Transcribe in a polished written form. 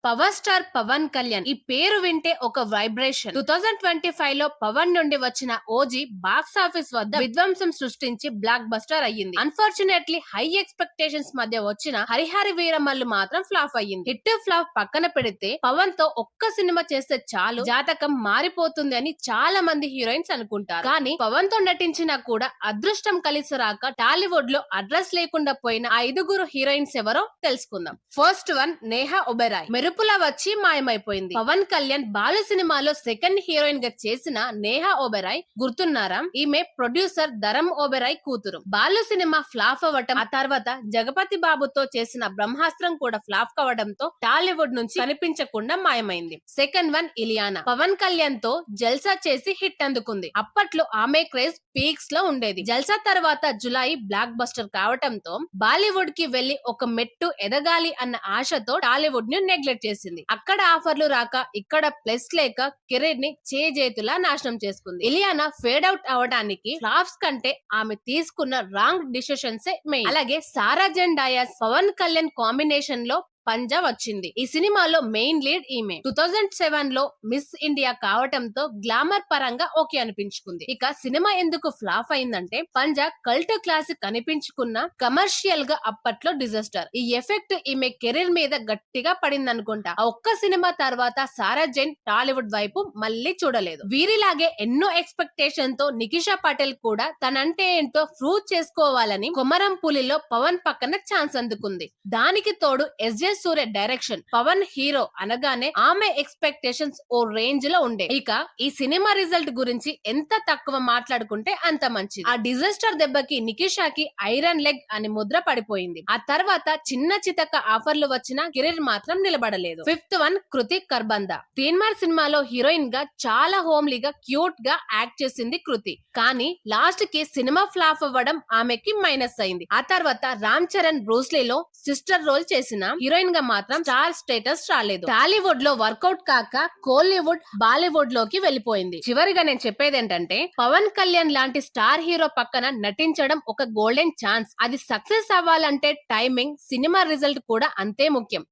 Power star Pawan Kalyan ఈ పేరు వింటే ఒక వైబ్రేషన్. 2025 లో పవన్ నుండి వచ్చిన ఓజీ బాక్స్ ఆఫీస్ వద్ద విధ్వంసం సృష్టించి బ్లాక్ బస్టర్ అయ్యింది. అన్ఫార్చునేట్లీ హై ఎక్స్పెక్టేషన్స్ మధ్య వచ్చిన హరిహరి వీరమల్లు మాత్రం ఫ్లాప్ అయ్యింది. హిట్ ఫ్లాప్ పక్కన పెడితే పవన్ తో ఒక్క సినిమా చేస్తే చాలు జాతకం మారిపోతుంది అని చాలా మంది హీరోయిన్స్ అనుకుంటారు. కానీ పవన్ తో నటించినా కూడా అదృష్టం కలిసి రాక టాలీవుడ్ లో అడ్రస్ లేకుండా పోయిన ఆ 5 హీరోయిన్స్ ఎవరో తెలుసుకుందాం. First one Neha Oberoi. మెరుపులా వచ్చి మాయమైపోయింది. పవన్ కళ్యాణ్ బాలు సినిమాలో సెకండ్ హీరోయిన్ గా చేసిన నేహా ఒబెరాయ్ గుర్తున్నారా? ఈమె ప్రొడ్యూసర్ ధరమ్ ఒబెరాయ్ కూతురు. బాలు సినిమా ఫ్లాప్ అవ్వటం, ఆ తర్వాత జగపతి బాబుతో చేసిన బ్రహ్మాస్త్రం కూడా ఫ్లాప్ కావడంతో టాలీవుడ్ నుంచి కనిపించకుండా మాయమైంది. Second one Ileana. పవన్ కళ్యాణ్ తో జల్సా చేసి హిట్ అందుకుంది. అప్పట్లో ఆమె క్రేజ్ పీక్స్ లో ఉండేది. జల్సా తర్వాత జులై బ్లాక్ బస్టర్ కావటంతో బాలీవుడ్ కి వెళ్లి ఒక మెట్టు ఎదగాలి అన్న ఆశతో టాలీవుడ్ ని నెగ్లెక్ట్ చేసింది. అక్కడ ఆఫర్లు రాక ఇక్కడ ప్లస్ లేక కెరీర్ ని చేజేతులా నాశనం చేసుకుంది. ఇలియానా ఫేడ్ అవుట్ అవడానికి ఫ్లాప్స్ కంటే ఆమె తీసుకున్న రాంగ్ డిసిషన్స్ మెయిన్. అలాగే సారా జెన్ డయాస్ పవన్ కళ్యాణ్ కాంబినేషన్ లో పంజా వచ్చింది. ఈ సినిమాలో మెయిన్ లీడ్ ఈమె. 2007 లో మిస్ ఇండియా కావటంతో గ్లామర్ పరంగా ఓకే అనిపించుకుంది. ఇక సినిమా ఎందుకు ఫ్లాప్ అయిందంటే పంజా కల్ట్ క్లాసిక్ అనిపించుకున్న కమర్షియల్ గా అప్పట్లో డిజాస్టర్. ఈ ఎఫెక్ట్ ఈమె కెరీర్ మీద గట్టిగా పడింది అనుకుంటా. ఆ ఒక్క సినిమా తర్వాత సారా జైన్ టాలీవుడ్ వైపు మళ్ళీ చూడలేదు. వీరిలాగే ఎన్నో ఎక్స్పెక్టేషన్ తో నికిషా పటేల్ కూడా తనంటే ఏంటో ప్రూవ్ చేసుకోవాలని కొమరం పులిలో పవన్ పక్కన ఛాన్స్ అందుకుంది. దానికి తోడు ఎస్జే సూర్య డైరెక్షన్. పవన్ హీరో అనగానే ఆమె ఎక్స్పెక్టేషన్స్ ఓ రేంజ్ లో ఉండే. ఇక ఈ సినిమా రిజల్ట్ గురించి ఎంత తక్కువ మాట్లాడుకుంటే అంత మంచిది. ఆ డిజాస్టర్ దెబ్బకి నికిషాకి ఐరన్ లెగ్ అని ముద్ర పడిపోయింది. ఆ తర్వాత చిన్న చితక ఆఫర్లు వచ్చినా కెరీర్ మాత్రం నిలబడలేదు. ఫిఫ్త్ వన్ కృతి కర్బంద. తీన్మార్ సినిమాలో హీరోయిన్ గా చాలా హోమ్లీగా క్యూట్ గా యాక్ట్ చేసింది కృతి. కానీ లాస్ట్ కి సినిమా ఫ్లాప్ అవ్వడం ఆమెకి మైనస్ అయింది. ఆ తర్వాత రామ్ చరణ్ బ్రూస్లీలో సిస్టర్ రోల్ చేసిన హీరోయిన్ గా మాత్రం స్టార్ స్టేటస్ రాలేదు. టాలీవుడ్ లో వర్కౌట్ కాక కోలీవుడ్ బాలీవుడ్ లోకి వెళ్లిపోయింది. చివరిగా నేను చెప్పేది ఏంటంటే పవన్ కళ్యాణ్ లాంటి స్టార్ హీరో పక్కన నటించడం ఒక గోల్డెన్ ఛాన్స్. అది సక్సెస్ అవ్వాలంటే టైమింగ్, సినిమా రిజల్ట్ కూడా అంతే ముఖ్యం.